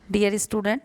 Dear student,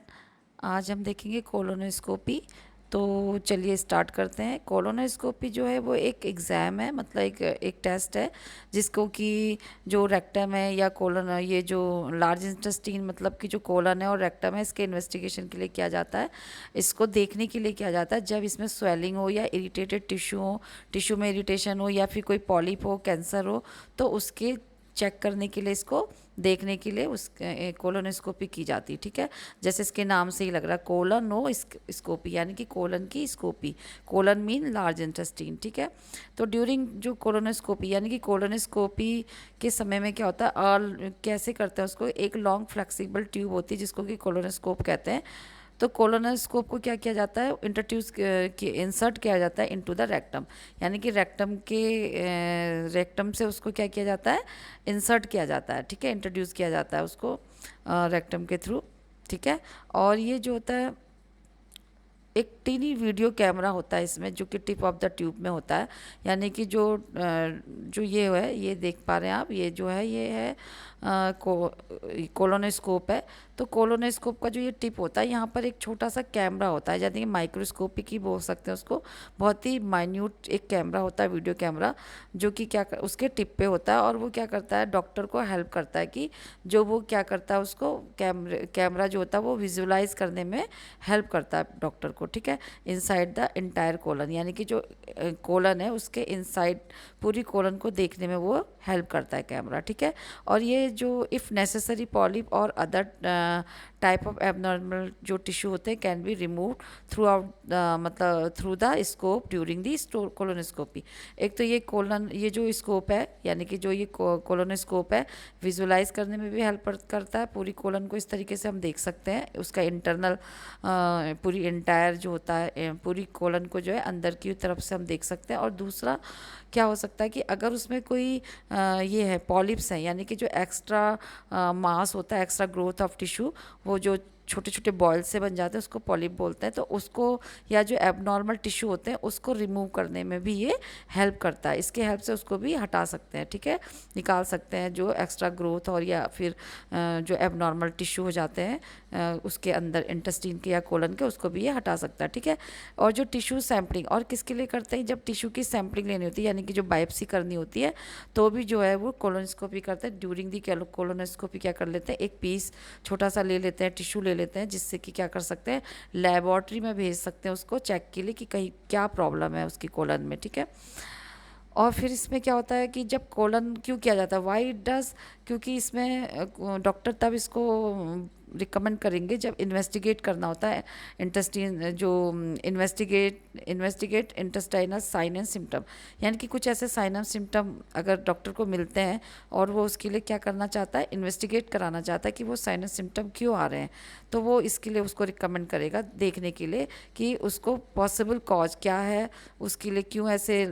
आज हम देखेंगे कोलोनोस्कोपी। तो चलिए स्टार्ट करते हैं। कोलोनोस्कोपी जो है वो एक एग्ज़ाम है, मतलब एक टेस्ट है जिसको कि जो रेक्टम है या कोलन, ये जो लार्ज इंटेस्टाइन मतलब कि जो कोलन है और रेक्टम है, इसके इन्वेस्टिगेशन के लिए किया जाता है। इसको देखने के लिए किया जाता है जब इसमें स्वेलिंग हो या इरिटेटेड टिश्यू हो, टिश्यू में इरिटेशन हो या फिर कोई पॉलिप हो, कैंसर हो, तो उसके चेक करने के लिए, इसको देखने के लिए उस कोलोनोस्कोपी की जाती है। ठीक है, जैसे इसके नाम से ही लग रहा है, कोलोनो स्कोपी, यानी कि कोलन की scopy. Colon mean large intestine. ठीक है, तो ड्यूरिंग जो कोलोनोस्कोपी यानी कि कोलोनोस्कोपी के समय में क्या होता है, कैसे करते हैं उसको, एक लॉन्ग फ्लेक्सिबल ट्यूब होती है जिसको कि कोलोनोस्कोप कहते हैं। तो कोलोनोस्कोप को क्या किया जाता है, इंसर्ट किया जाता है इनटू द रेक्टम, यानी कि रेक्टम से उसको क्या किया जाता है, इंसर्ट किया जाता है। ठीक है, इंट्रोड्यूस किया जाता है उसको रेक्टम के थ्रू। ठीक है, और ये जो होता है एक टीनी वीडियो कैमरा होता है इसमें, जो कि टिप ऑफ द ट्यूब में होता है। यानी कि जो ये है, ये देख पा रहे हैं आप, ये जो है ये है कोलोनोस्कोप है। तो कोलोनोस्कोप का जो ये टिप होता है, यहाँ पर एक छोटा सा कैमरा होता है, यानी कि माइक्रोस्कोपिक ही बोल सकते हैं उसको। बहुत ही माइन्यूट एक कैमरा होता है, वीडियो कैमरा, जो कि उसके टिप पे होता है। और वो क्या करता है, डॉक्टर को हेल्प करता है कि जो वो क्या करता है, उसको कैमरा जो होता है वो विजुलाइज करने में हेल्प करता है डॉक्टर को। ठीक है, इनसाइड द इंटायर कोलन, यानी कि जो कोलन है उसके इनसाइड पूरी कोलन को देखने में वो हेल्प करता है कैमरा। ठीक है, और ये जो इफ़ नेसेसरी पॉलिप और अदर टाइप ऑफ एबनॉर्मल जो टिश्यू होते हैं can be remove through out, मतलब through the scope during the colonoscopy. एक तो ये जो स्कोप है, यानी कि जो ये कोलोनोस्कोप है, विजुलाइज करने में भी हेल्प करता है। पूरी कोलन को इस तरीके से हम देख सकते हैं, उसका इंटरनल पूरी इंटायर जो होता है, पूरी कोलन को जो है अंदर की तरफ से हम देख सकते हैं। और दूसरा क्या हो सकता है कि अगर उसमें कोई ये है पॉलिप्स हैं, यानी कि जो एक्स्ट्रा मास होता है, एक्स्ट्रा ग्रोथ ऑफ टिश्यू, वो जो छोटे छोटे बॉल से बन जाते हैं उसको पॉलिप बोलते हैं। तो उसको, या जो एबनॉर्मल टिश्यू होते हैं उसको रिमूव करने में भी ये हेल्प करता है। इसके हेल्प से उसको भी हटा सकते हैं। ठीक है, निकाल सकते हैं जो एक्स्ट्रा ग्रोथ और या फिर जो एबनॉर्मल टिश्यू हो जाते हैं उसके अंदर इंटेस्टीन के या कोलन के, उसको भी ये हटा सकता है। ठीक है, और जो टिश्यू सैम्पलिंग और किसके लिए करते हैं, जब टिश्यू की सैम्पलिंग लेनी होती है, यानी कि जो बायोप्सी करनी होती है, तो भी जो है वो कोलोनोस्कोपी करते हैं। ड्यूरिंग दी कोलोनोस्कोपी क्या कर लेते हैं, एक पीस छोटा सा ले लेते हैं, टिश्यू ले लेते हैं, जिससे कि क्या कर सकते हैं, लेबॉर्ट्री में भेज सकते हैं उसको चेक के लिए कि कहीं क्या प्रॉब्लम है उसकी कोलन में। ठीक है, और फिर इसमें क्या होता है कि जब कोलन क्यों किया जाता है, वाई डज, क्योंकि इसमें डॉक्टर तब इसको रिकमेंड करेंगे जब इन्वेस्टिगेट करना होता है इंटेस्टाइन, जो investigate intestinal sign and symptom, यानी कि कुछ ऐसे साइन एंड सिम्टम अगर डॉक्टर को मिलते हैं और वो उसके लिए क्या करना चाहता है, इन्वेस्टिगेट कराना चाहता है कि वो साइन एंड सिम्टम क्यों आ रहे हैं, तो वो इसके लिए उसको रिकमेंड करेगा देखने के लिए कि उसको पॉसिबल कॉज क्या है, उसके लिए क्यों ऐसे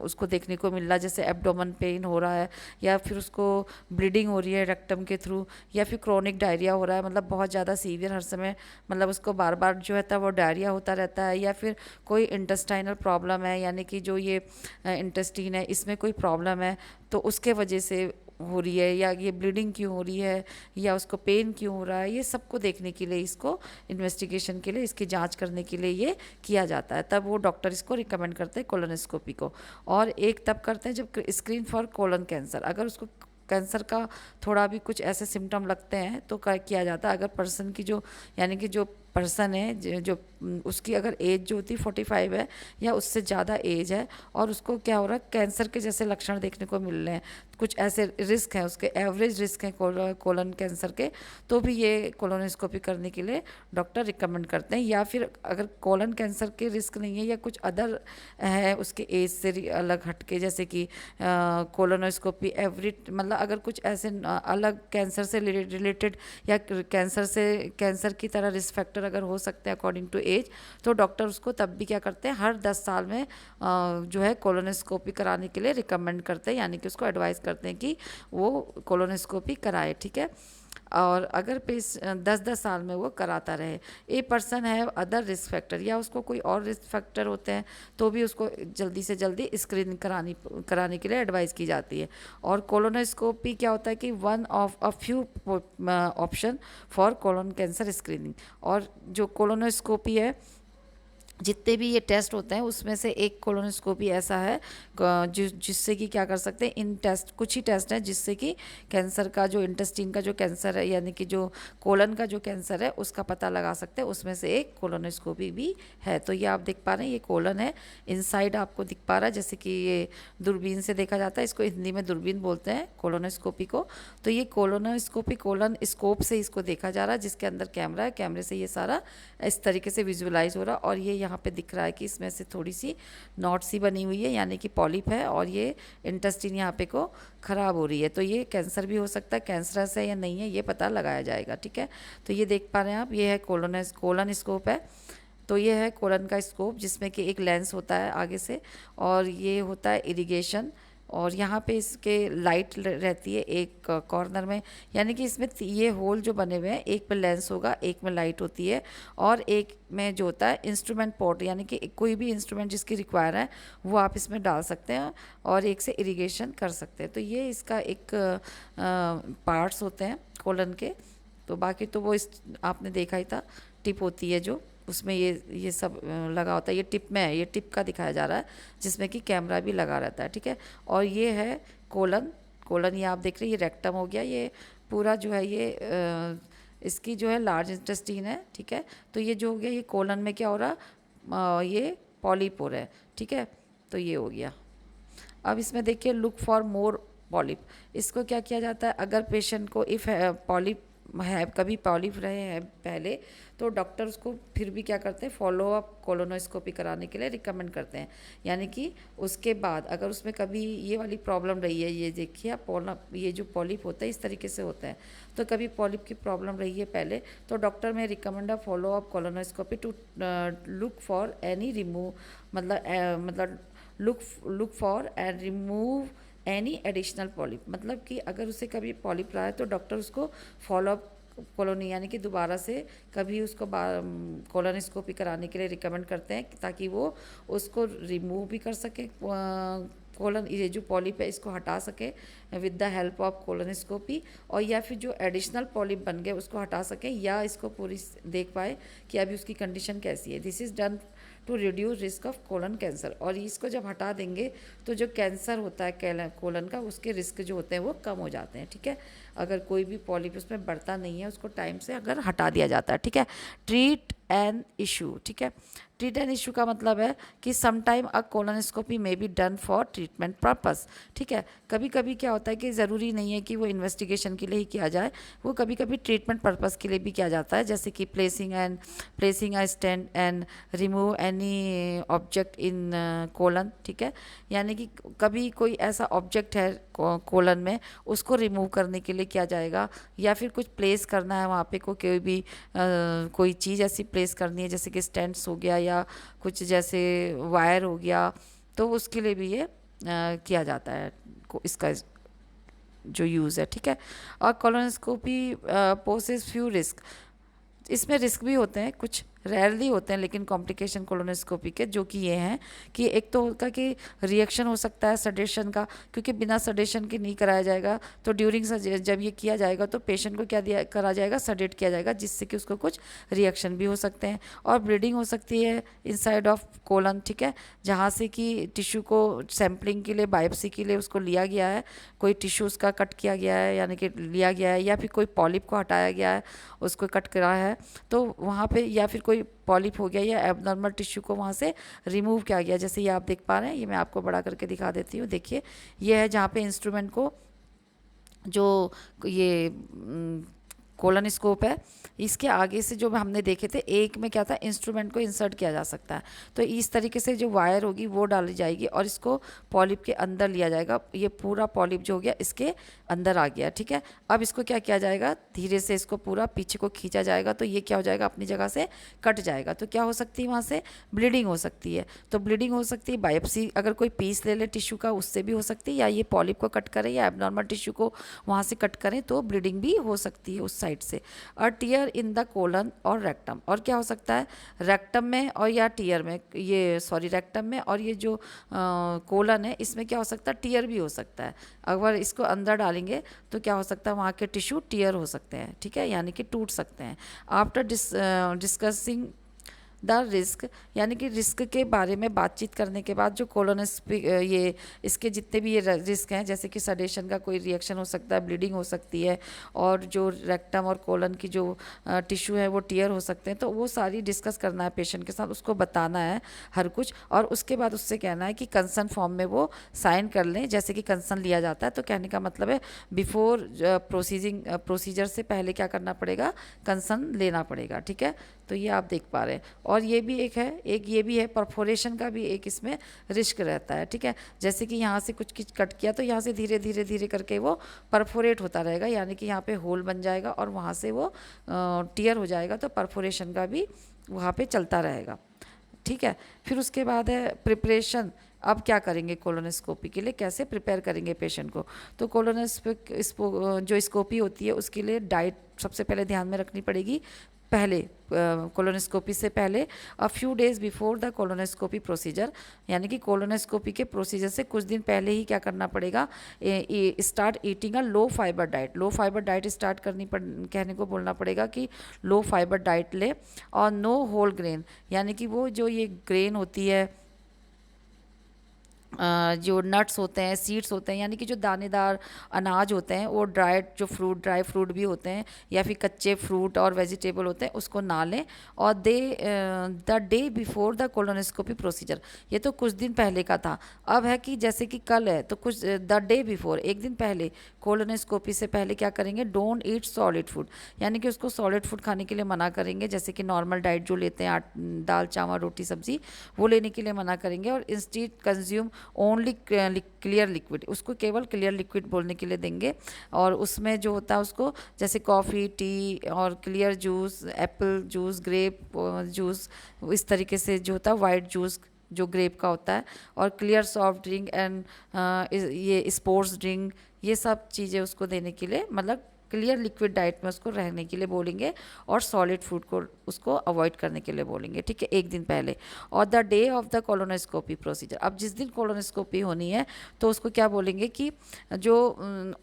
उसको देखने को मिल रहा है, जैसे एब्डोमन पेन हो रहा है, या फिर उसको ब्लीडिंग हो रही है रेक्टम के थ्रू, या फिर क्रोनिक डायरिया हो रहा है, मतलब बहुत ज़्यादा सीवियर हर समय, मतलब उसको बार बार जो है वो डायरिया होता रहता है, या फिर कोई इंटेस्टाइनल प्रॉब्लम है, यानी कि जो ये इंटेस्टीन है इसमें कोई प्रॉब्लम है तो उसके वजह से हो रही है, या ये ब्लीडिंग क्यों हो रही है, या उसको पेन क्यों हो रहा है, ये सबको देखने के लिए, इसको इन्वेस्टिगेशन के लिए, इसकी जांच करने के लिए ये किया जाता है। तब वो डॉक्टर इसको रिकमेंड करते हैं कोलोनोस्कोपी को। और एक तब करते हैं जब स्क्रीन फॉर कोलन कैंसर, अगर उसको कैंसर का थोड़ा भी कुछ ऐसे सिम्टम लगते हैं तो क्या किया जाता है, अगर पर्सन की जो, यानी कि जो पर्सन है जो उसकी अगर एज जो होती है 45 है या उससे ज़्यादा एज है, और उसको क्या हो रहा है, कैंसर के जैसे लक्षण देखने को मिल रहे हैं, कुछ ऐसे रिस्क हैं, उसके एवरेज रिस्क हैं कोलन कैंसर के, तो भी ये कोलोनोस्कोपी करने के लिए डॉक्टर रिकमेंड करते हैं। या फिर अगर कोलन कैंसर के रिस्क नहीं है या कुछ अदर है उसके एज से अलग हटके, जैसे कि कोलोनोस्कोपी मतलब अगर कुछ ऐसे अलग कैंसर से रिलेटेड या कैंसर की तरह रिस्क फैक्टर अगर हो सकते हैं अकॉर्डिंग टू एज, तो डॉक्टर उसको तब भी क्या करते हैं, हर 10 साल में जो है कोलोनोस्कोपी कराने के लिए रिकमेंड करते हैं, यानी कि उसको एडवाइस करते हैं कि वो कोलोनोस्कोपी कराए। ठीक है, और अगर 10-10 साल में वो कराता रहे। ए पर्सन है अदर रिस्क फैक्टर, या उसको कोई और रिस्क फैक्टर होते हैं तो भी उसको जल्दी से जल्दी स्क्रीनिंग कराने के लिए एडवाइस की जाती है। और कोलोनोस्कोपी क्या होता है कि one of a few option for colon cancer screening. और जो कोलोनोस्कोपी है, जितने भी ये टेस्ट होते हैं उसमें से एक कोलोनोस्कोपी ऐसा है जिससे कि क्या कर सकते हैं, इन टेस्ट कुछ ही टेस्ट हैं जिससे कि कैंसर का जो इंटेस्टाइन का जो कैंसर है, यानी कि जो कोलन का जो कैंसर है उसका पता लगा सकते हैं। उसमें से एक कोलोनोस्कोपी भी है। तो ये आप देख पा रहे हैं, ये कोलन है, इनसाइड आपको दिख पा रहा है, जैसे कि ये दूरबीन से देखा जाता है, इसको हिंदी में दूरबीन बोलते हैं कोलोनोस्कोपी को। तो ये कोलोनोस्कोपी कोलन स्कोप से इसको देखा जा रहा है, जिसके अंदर कैमरा है, कैमरे से ये सारा इस तरीके से विजुअलाइज हो रहा है। और ये यहाँ पे दिख रहा है कि इसमें से थोड़ी सी नॉट सी बनी हुई है, यानी कि पॉलिप है, और ये इंटेस्टाइन यहाँ पे को ख़राब हो रही है। तो ये कैंसर भी हो सकता है, कैंसरस है या नहीं है ये पता लगाया जाएगा। ठीक है, तो ये देख पा रहे हैं आप, ये है कोलन स्कोप है। तो ये है कोलन का स्कोप, जिसमें कि एक लेंस होता है आगे से, और ये होता है इरिगेशन। और यहाँ पे इसके लाइट रहती है एक कॉर्नर में, यानी कि इसमें ये होल जो बने हुए हैं, एक में लेंस होगा, एक में लाइट होती है, और एक में जो होता है इंस्ट्रूमेंट पोर्ट, यानी कि कोई भी इंस्ट्रूमेंट जिसकी रिक्वायर है वो आप इसमें डाल सकते हैं और एक से इरिगेशन कर सकते हैं। तो ये इसका एक पार्ट्स होते हैं कोलन के। तो बाकी तो वो इस आपने देखा ही था, टिप होती है जो, उसमें ये सब लगा होता है। ये टिप में है, ये टिप का दिखाया जा रहा है, जिसमें कि कैमरा भी लगा रहता है। ठीक है, और ये है कोलन। कोलन ये आप देख रहे हैं, ये रेक्टम हो गया, ये पूरा जो है ये इसकी जो है लार्ज इंटेस्टाइन है। ठीक है, तो ये जो हो गया, ये कोलन में क्या हो रहा, ये पॉलिप हो रहा है। ठीक है, तो ये हो गया। अब इसमें देखिए, लुक फॉर मोर पॉलिप। इसको क्या किया जाता है, अगर पेशेंट को इफ़ पॉलिप है, कभी पॉलिप रहे हैं पहले, तो डॉक्टर उसको फिर भी क्या करते हैं, फॉलो अप कोलोनोस्कोपी कराने के लिए रिकमेंड करते हैं। यानी कि उसके बाद अगर उसमें कभी ये वाली प्रॉब्लम रही है, ये देखिए आप, ये जो पॉलिप होता है इस तरीके से होता है, तो कभी पॉलिप की प्रॉब्लम रही है पहले, तो doctor may recommend a follow up colonoscopy to look for any remove, मतलब look for and remove any additional polyp. मतलब कि अगर उसे कभी पॉलिप रहा है तो डॉक्टर उसको फॉलोअप कॉलोनी, यानी कि दोबारा से कभी उसको कोलोनोस्कोपी कराने के लिए रिकमेंड करते हैं, ताकि वो उसको रिमूव भी कर सके, कोलन ये जो पॉलिप है इसको हटा सके with the help of colonoscopy, और या फिर जो एडिशनल पॉलिप बन गए उसको हटा सके, या इसको पूरी देख पाए कि अभी उसकी कंडीशन कैसी है। This is done to reduce risk of colon cancer. और इसको जब हटा देंगे तो जो कैंसर होता है कोलन का, उसके रिस्क जो होते हैं वो कम हो जाते हैं। ठीक है, अगर कोई भी पॉलिप उसमें बढ़ता नहीं है, उसको टाइम से अगर हटा दिया जाता है। ठीक है, ट्रीट एन इशू। ठीक है, ट्रीट एन इशू का मतलब है कि sometime a colonoscopy may be done for treatment purpose. ठीक है, कभी कभी क्या होता है कि ज़रूरी नहीं है कि वो इन्वेस्टिगेशन के लिए ही किया जाए, वो कभी कभी ट्रीटमेंट पर्पस के लिए भी किया जाता है, जैसे कि placing a stent and remove any object in colon. ठीक है, यानी कि कभी कोई ऐसा ऑब्जेक्ट है कोलन में, उसको रिमूव करने के लिए किया जाएगा, या फिर कुछ प्लेस करना है वहाँ पे, कोई भी कोई चीज़ ऐसी प्लेस करनी है, जैसे कि स्टेंट्स हो गया या कुछ जैसे वायर हो गया, तो उसके लिए भी ये किया जाता है, इसका जो यूज़ है। ठीक है, और कोलोनोस्कोपी पोसेस फ्यू रिस्क। इसमें रिस्क भी होते हैं, कुछ रेयरली होते हैं, लेकिन कॉम्प्लिकेशन कोलोनोस्कोपी के, जो कि ये हैं कि एक तो होगा कि रिएक्शन हो सकता है सडेशन का, क्योंकि बिना सडेशन के नहीं कराया जाएगा, तो ड्यूरिंग जब ये किया जाएगा तो पेशेंट को क्या करा जाएगा, सडेट किया जाएगा, जिससे कि उसको कुछ रिएक्शन भी हो सकते हैं, और ब्लीडिंग हो सकती है इनसाइड ऑफ कोलन। ठीक है, जहाँ से कि टिश्यू को सैम्पलिंग के लिए, बायोप्सी के लिए उसको लिया गया है, कोई टिश्यू उसका कट किया गया है, यानी कि लिया गया है, या फिर कोई पॉलिप को हटाया गया है, उसको कट करा है, तो वहाँ पे, या फिर कोई पॉलिप हो गया या एबनॉर्मल टिश्यू को वहाँ से रिमूव किया गया, जैसे ये आप देख पा रहे हैं। ये मैं आपको बड़ा करके दिखा देती हूँ। देखिए, ये है जहाँ पे इंस्ट्रूमेंट को, जो ये कोलोनोस्कोप है, इसके आगे से जो हमने देखे थे, एक में क्या था, इंस्ट्रूमेंट को इंसर्ट किया जा सकता है, तो इस तरीके से जो वायर होगी वो डाली जाएगी और इसको पॉलिप के अंदर लिया जाएगा। ये पूरा पॉलिप जो हो गया इसके अंदर आ गया। ठीक है, अब इसको क्या किया जाएगा, धीरे से इसको पूरा पीछे को खींचा जाएगा, तो ये क्या हो जाएगा, अपनी जगह से कट जाएगा। तो क्या हो सकती है, वहाँ से ब्लीडिंग हो सकती है। तो ब्लीडिंग हो सकती है, बायोप्सी अगर कोई पीस ले ले टिश्यू का, उससे भी हो सकती है, या ये पॉलिप को कट करें या एबनॉर्मल टिश्यू को वहाँ से कट करें तो ब्लीडिंग भी हो सकती है उस साइड से, और टीयर इन द कोलन और रेक्टम। और क्या हो सकता है, रेक्टम में और या टीयर में, ये सॉरी रेक्टम में और ये जो कोलन है इसमें क्या हो सकता है, टीयर भी हो सकता है। अगर इसको अंदर डालेंगे तो क्या हो सकता है, वहाँ के टिश्यू टीयर हो सकते हैं, ठीक है, यानी कि टूट सकते हैं। आफ्टर डिस्कसिंग द रिस्क, यानी कि रिस्क के बारे में बातचीत करने के बाद जो कोलोनोस्कोपी ये इसके जितने भी ये रिस्क हैं, जैसे कि सडेशन का कोई रिएक्शन हो सकता है, ब्लीडिंग हो सकती है, और जो रेक्टम और कोलन की जो टिश्यू है वो टीयर हो सकते हैं, तो वो सारी डिस्कस करना है पेशेंट के साथ, उसको बताना है हर कुछ, और उसके बाद उससे कहना है कि कंसर्न फॉर्म में वो साइन कर लें, जैसे कि कंसर्न लिया जाता है। तो कहने का मतलब है बिफोर प्रोसीजर से पहले क्या करना पड़ेगा, कंसर्न लेना पड़ेगा, ठीक है। तो ये आप देख पा रहे हैं। और ये भी एक है, एक ये भी है, परफोरेशन का भी एक इसमें रिस्क रहता है, ठीक है। जैसे कि यहाँ से कुछ कट किया तो यहाँ से धीरे धीरे धीरे करके वो परफोरेट होता रहेगा, यानी कि यहाँ पे होल बन जाएगा और वहाँ से वो टीयर हो जाएगा, तो परफोरेशन का भी वहाँ पे चलता रहेगा, ठीक है। फिर उसके बाद है प्रिपरेशन। अब क्या करेंगे कोलोनोस्कोपी के लिए, कैसे प्रिपेयर करेंगे पेशेंट को। तो जो स्कोपी होती है उसके लिए डाइट सबसे पहले ध्यान में रखनी पड़ेगी, पहले कोलोनोस्कोपी से पहले, a few days before the colonoscopy procedure, यानी कि कोलोनोस्कोपी के प्रोसीजर से कुछ दिन पहले ही क्या करना पड़ेगा, start eating a low fibre diet. Low fibre diet start कहने को बोलना पड़ेगा कि लो फाइबर डाइट ले, और नो होल ग्रेन, यानी कि वो जो ये ग्रेन होती है, जो नट्स होते हैं, सीड्स होते हैं, यानी कि जो दानेदार अनाज होते हैं, वो ड्राई फ्रूट भी होते हैं, या फिर कच्चे फ्रूट और वेजिटेबल होते हैं, उसको ना लें। और the day before the colonoscopy procedure, ये तो कुछ दिन पहले का था। अब है कि जैसे कि कल है तो कुछ द डे बिफोर, एक दिन पहले, कोलोनोस्कोपी से पहले क्या करेंगे, डोंट ईट सॉलिड फूड, यानी कि उसको सॉलिड फूड खाने के लिए मना करेंगे, जैसे कि नॉर्मल डाइट जो लेते हैं, दाल चावल रोटी सब्जी, वो लेने के लिए मना करेंगे। और instead consume only clear liquid, उसको केवल क्लियर लिक्विड बोलने के लिए देंगे। और उसमें जो होता है उसको, जैसे कॉफ़ी, टी और clear juice, Apple juice, grape juice, इस तरीके से जो होता है, वाइट जूस जो ग्रेप का होता है, और क्लियर सॉफ्ट ड्रिंक एंड ये स्पोर्ट्स ड्रिंक, ये सब चीज़ें उसको देने के लिए, मतलब क्लियर लिक्विड डाइट में उसको रहने के लिए बोलेंगे, और सॉलिड फूड को उसको अवॉइड करने के लिए बोलेंगे, ठीक है, एक दिन पहले। और the day of the colonoscopy procedure, अब जिस दिन कोलोनोस्कोपी होनी है तो उसको क्या बोलेंगे कि जो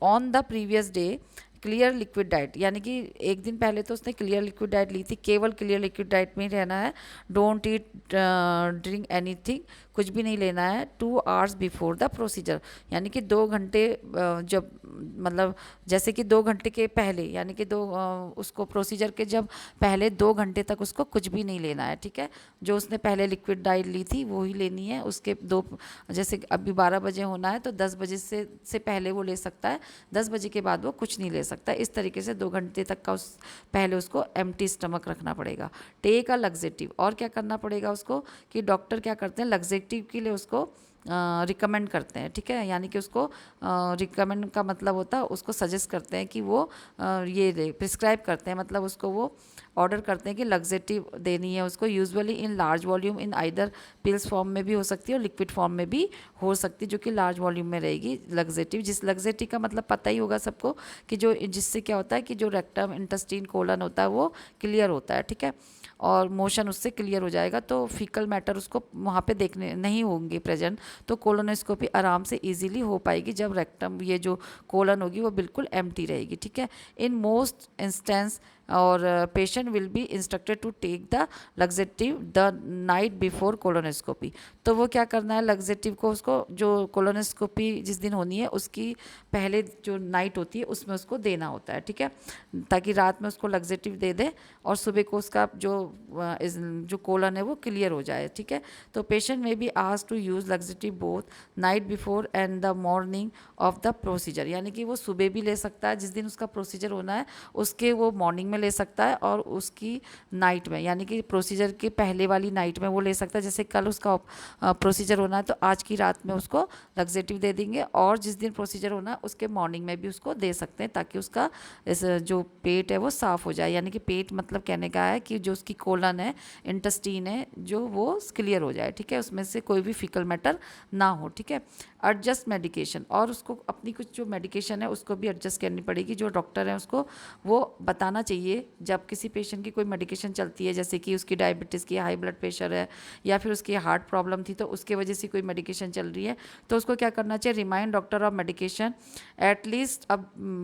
on the previous day clear liquid diet, यानी कि एक दिन पहले तो उसने क्लियर लिक्विड डाइट ली थी, केवल क्लियर लिक्विड डाइट में ही रहना है। डोंट ईट ड्रिंक एनीथिंग, कुछ भी नहीं लेना है। 2 आवर्स बिफोर द प्रोसीजर, यानी कि 2 घंटे जब, मतलब जैसे कि 2 घंटे के पहले, यानी कि उसको प्रोसीजर के जब पहले 2 घंटे तक उसको कुछ भी नहीं लेना है, ठीक है। जो उसने पहले लिक्विड डाइट ली थी वो ही लेनी है। उसके जैसे अभी 12 बजे होना है तो 10 बजे से पहले वो ले सकता है, 10 बजे के बाद वो कुछ नहीं ले सकता। इस तरीके से 2 घंटे तक का पहले उसको एम्प्टी स्टमक रखना पड़ेगा। टेक अ लग्जेटिव, और क्या करना पड़ेगा उसको, कि डॉक्टर क्या करते हैं, लग्जेटिव के लिए उसको रिकमेंड करते हैं, ठीक है, यानी कि उसको रिकमेंड का मतलब होता है उसको सजेस्ट करते हैं कि वो ये प्रिस्क्राइब करते हैं, मतलब उसको वो ऑर्डर करते हैं कि लग्जेटिव देनी है उसको, usually in large volume, in either pills form में भी हो सकती है और लिक्विड फॉर्म में भी हो सकती है, जो कि लार्ज वॉल्यूम में रहेगी लग्जेटिव। लग्जेटिव का मतलब पता ही होगा सबको कि जिससे क्या होता है कि जो रेक्टम, इंटेस्टाइन, कोलन होता है वो क्लियर होता है, ठीक है, और मोशन उससे क्लियर हो जाएगा, तो फीकल मैटर उसको वहाँ पे देखने नहीं होंगे प्रेजेंट, तो कोलोनोस्कोपी आराम से इजीली हो पाएगी जब रेक्टम, ये जो कोलन होगी वो बिल्कुल एम्प्टी रहेगी, ठीक है। इन मोस्ट इंस्टेंस, और patient will be instructed to take the laxative the night before colonoscopy. तो वो क्या करना है, लग्जेटिव को उसको जो कोलोनोस्कोपी जिस दिन होनी है उसकी पहले जो नाइट होती है उसमें उसको देना होता है, ठीक है, ताकि रात में उसको लग्जेटिव दे दे और सुबह को उसका जो कोलन है वो क्लियर हो जाए, ठीक है। तो patient may be asked to use laxative both night before and the morning of the procedure, यानी कि वो सुबह भी ले सकता है, जिस दिन उसका प्रोसीजर होना है उसके वो मॉर्निंग में ले सकता है और उसकी नाइट में, यानी कि प्रोसीजर के पहले वाली नाइट में वो ले सकता है। जैसे कल उसका प्रोसीजर होना है तो आज की रात में उसको लग्जेटिव दे देंगे, और जिस दिन प्रोसीजर होना है उसके मॉर्निंग में भी उसको दे सकते हैं, ताकि उसका इस जो पेट है वो साफ़ हो जाए। यानी कि पेट मतलब कहने का है कि जो उसकी कोलन है, इंटेस्टीन है, जो वो क्लियर हो जाए, ठीक है, उसमें से कोई भी फीकल मैटर ना हो, ठीक है। एडजस्ट मेडिकेशन, और उसको अपनी कुछ जो मेडिकेशन है उसको भी एडजस्ट करनी पड़ेगी। जो डॉक्टर है उसको वो बताना चाहिए जब किसी पेशेंट की कोई मेडिकेशन चलती है, जैसे कि उसकी डायबिटीज़ की, हाई ब्लड प्रेशर है, या फिर उसकी हार्ट प्रॉब्लम थी तो उसके वजह से कोई मेडिकेशन चल रही है, तो उसको क्या करना चाहिए, remind doctor of medication at least a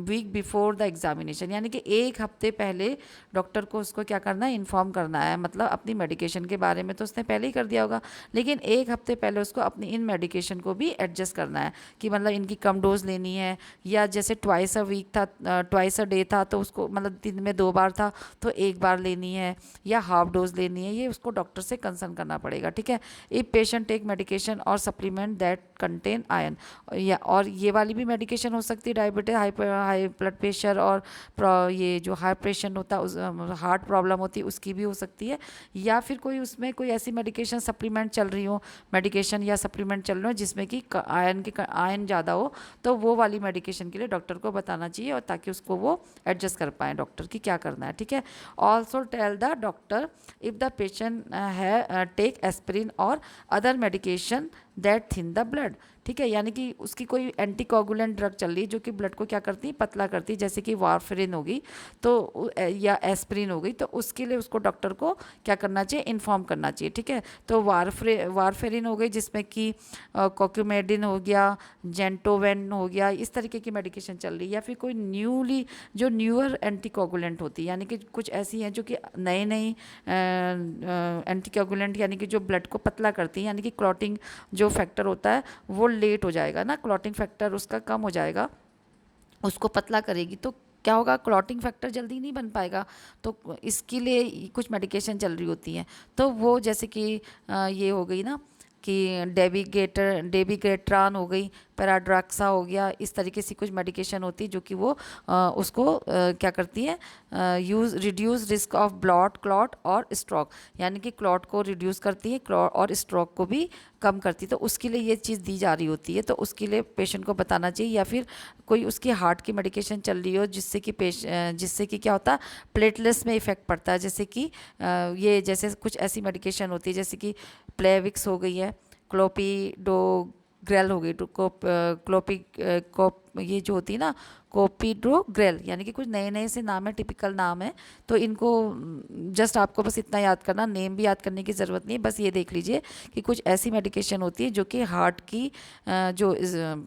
week before the examination. यानी कि एक हफ्ते पहले डॉक्टर को उसको क्या करना है, इन्फॉर्म करना है। मतलब अपनी मेडिकेशन के बारे में तो उसने पहले ही कर दिया होगा, लेकिन एक हफ्ते पहले उसको अपनी इन मेडिकेशन को भी एडजस्ट करना है कि मतलब इनकी कम डोज लेनी है, या जैसे ट्वाइस अ वीक था, ट्वाइस अ डे था, तो उसको मतलब दिन में 2 बार था तो 1 बार लेनी है, या हाफ डोज लेनी है, ये उसको डॉक्टर से कंसर्न करना पड़ेगा, ठीक है। इफ़ पेशेंट टेक मेडिकेशन और सप्लीमेंट दैट कंटेन आयरन, या और ये वाली भी मेडिकेशन हो सकती है, डायबिटीज, हाई ब्लड प्रेशर, और ये जो हाई प्रेशर होता है, उस हार्ट प्रॉब्लम होती है उसकी भी हो सकती है, या फिर कोई उसमें कोई ऐसी मेडिकेशन सप्लीमेंट चल रही हो, मेडिकेशन या सप्लीमेंट चल रहे हो जिसमें कि आयरन ज़्यादा हो, तो वो वाली मेडिकेशन के लिए डॉक्टर को बताना चाहिए, और ताकि उसको वो एडजस्ट कर पाएँ डॉक्टर की क्या करना है, ठीक है। Also tell the doctor if the patient है टेक एस्पिरिन और other medication that thin the blood, ठीक है। यानी कि उसकी कोई एंटीकोगुलेंट ड्रग चल रही है जो कि ब्लड को क्या करती है, पतला करती है, जैसे कि वारफेरिन होगी तो या एस्पिरिन हो गई, तो उसके लिए उसको डॉक्टर को क्या करना चाहिए, इन्फॉर्म करना चाहिए, ठीक है। तो वारफेरिन हो गई जिसमें कि कोक्यूमेडिन हो गया, जेंटोवेन हो गया, इस तरीके की मेडिकेशन चल रही है, या फिर कोई न्यूअर एंटीकोगुलेंट होती है, यानी कि कुछ ऐसी हैं जो कि नई एंटीकोगुलेंट, यानी कि जो ब्लड को पतला करती है, यानी कि क्लॉटिंग जो फैक्टर होता है वो लेट हो जाएगा ना, क्लॉटिंग फैक्टर उसका कम हो जाएगा, उसको पतला करेगी, तो क्या होगा, क्लॉटिंग फैक्टर जल्दी नहीं बन पाएगा, तो इसके लिए कुछ मेडिकेशन चल रही होती हैं। तो वो जैसे कि ये हो गई ना कि डेबिगेट्रान हो गई, पैराड्रैक्सा हो गया, इस तरीके से कुछ मेडिकेशन होती है जो कि वो उसको क्या करती है, रिड्यूस रिस्क ऑफ क्लॉट और स्ट्रोक, यानी कि क्लॉट को रिड्यूस करती है और स्ट्रोक को भी कम करती है, तो उसके लिए ये चीज़ दी जा रही होती है, तो उसके लिए पेशेंट को बताना चाहिए। या फिर कोई उसकी हार्ट की मेडिकेशन चल रही हो जिससे कि क्या होता है, प्लेटलेट्स में इफेक्ट पड़ता है, जैसे कि ये जैसे कुछ ऐसी मेडिकेशन होती है जैसे कि प्लेविक्स हो गई है, क्लोपिडोग्रेल हो गई, ये जो होती है ना कोपिडोग्रेल, यानी कि कुछ नए नए से नाम है, टिपिकल नाम है, तो इनको जस्ट आपको बस इतना याद करना, नेम भी याद करने की ज़रूरत नहीं है, बस ये देख लीजिए कि कुछ ऐसी मेडिकेशन होती है जो कि हार्ट की जो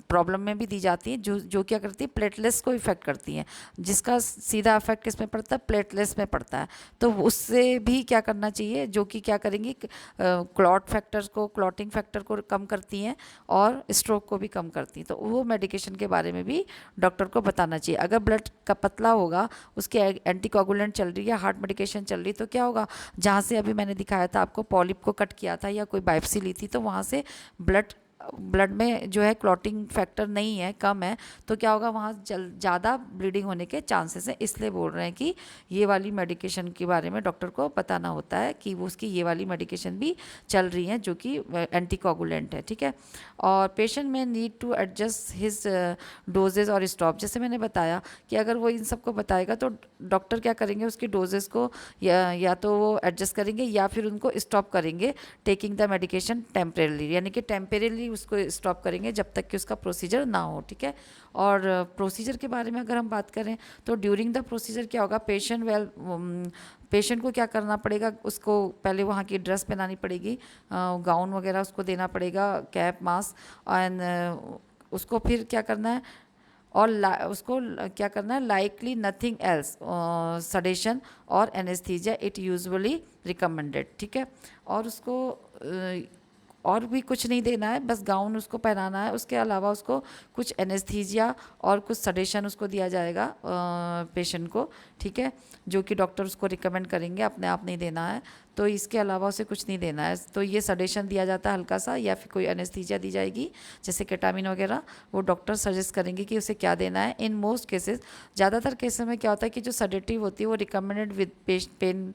प्रॉब्लम में भी दी जाती है, जो क्या करती है, प्लेटलेट्स को इफेक्ट करती हैं, जिसका सीधा इफेक्ट किस में पड़ता है, प्लेटलेट्स में पड़ता है, तो उससे भी क्या करना चाहिए, जो कि क्या करेंगी, क्लॉटिंग फैक्टर को कम करती हैं और स्ट्रोक को भी कम करती हैं, तो वो मेडिकेशन के बारे में भी डॉक्टर को बताना चाहिए। अगर ब्लड का पतला होगा, उसके एंटीकोगुलेंट चल रही है, हार्ट मेडिकेशन चल रही, तो क्या होगा, जहाँ से अभी मैंने दिखाया था आपको, पॉलिप को कट किया था या कोई बायोप्सी ली थी, तो वहाँ से ब्लड में जो है क्लॉटिंग फैक्टर नहीं है, कम है, तो क्या होगा, वहाँ ज़्यादा ब्लीडिंग होने के चांसेस हैं। इसलिए बोल रहे हैं कि ये वाली मेडिकेशन के बारे में डॉक्टर को बताना होता है कि वो उसकी ये वाली मेडिकेशन भी चल रही हैं जो कि एंटीकोगुलेंट है, ठीक है। और patient may need to adjust his dosages और स्टॉप, जैसे मैंने बताया कि अगर वो इन सबको बताएगा तो डॉक्टर क्या करेंगे, उसकी डोजेस को या तो वो एडजस्ट करेंगे या फिर उनको स्टॉप करेंगे, टेकिंग द मेडिकेशन टेम्परेली, यानी कि टेम्परेली उसको स्टॉप करेंगे जब तक कि उसका प्रोसीजर ना हो, ठीक है। और प्रोसीजर के बारे में अगर हम बात करें तो ड्यूरिंग द प्रोसीजर क्या होगा, पेशेंट को क्या करना पड़ेगा, उसको पहले वहाँ की ड्रेस पहनानी पड़ेगी, गाउन वगैरह उसको देना पड़ेगा, कैप मास्क, एंड उसको फिर क्या करना है, और उसको क्या करना है, लाइकली नथिंग एल्स, सडेशन और एनेस्थीजिया इट यूजुअली रिकमेंडेड, ठीक है। और उसको और भी कुछ नहीं देना है, बस गाउन उसको पहनाना है, उसके अलावा उसको कुछ एनेस्थीजिया और कुछ सडेशन उसको दिया जाएगा पेशेंट को, ठीक है, जो कि डॉक्टर उसको रिकमेंड करेंगे, अपने आप नहीं देना है। तो तो इसके अलावा उसे कुछ नहीं देना है। तो ये सडेशन दिया जाता है हल्का सा, या फिर कोई एनेस्थीसिया दी जाएगी जैसे केटामिन वगैरह, वो डॉक्टर सजेस्ट करेंगे कि उसे क्या देना है। इन मोस्ट केसेस, ज़्यादातर केसेस में क्या होता है कि जो सडेटिव होती है वो रिकमेंडेड विद पेन,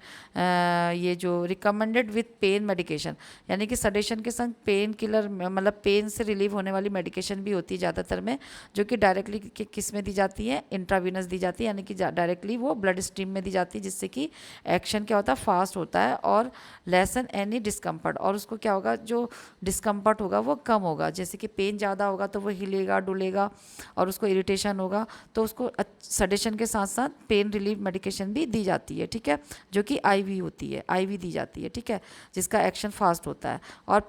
ये जो रिकमेंडेड विद पेन मेडिकेशन, यानी कि सडेशन के संग पेन किलर, मतलब पेन से रिलीव होने वाली मेडिकेशन भी होती है ज़्यादातर में, जो कि डायरेक्टली किस में दी जाती है, इंट्रावीनस दी जाती है, यानी कि डायरेक्टली वो ब्लड स्ट्रीम में दी जाती है, जिससे कि एक्शन क्या होता है, फास्ट होता है और लेसन एनी डिस्कम्फर्ट, और उसको क्या होगा, जो डिस्कम्फर्ट होगा वो कम होगा। जैसे कि पेन ज़्यादा होगा तो वो हिलेगा डुलेगा और उसको इरिटेशन होगा, तो उसको सडेशन के साथ साथ पेन रिलीफ मेडिकेशन भी दी जाती है, ठीक है, जो कि आईवी होती है, आईवी दी जाती है, ठीक है, जिसका एक्शन फास्ट होता है। और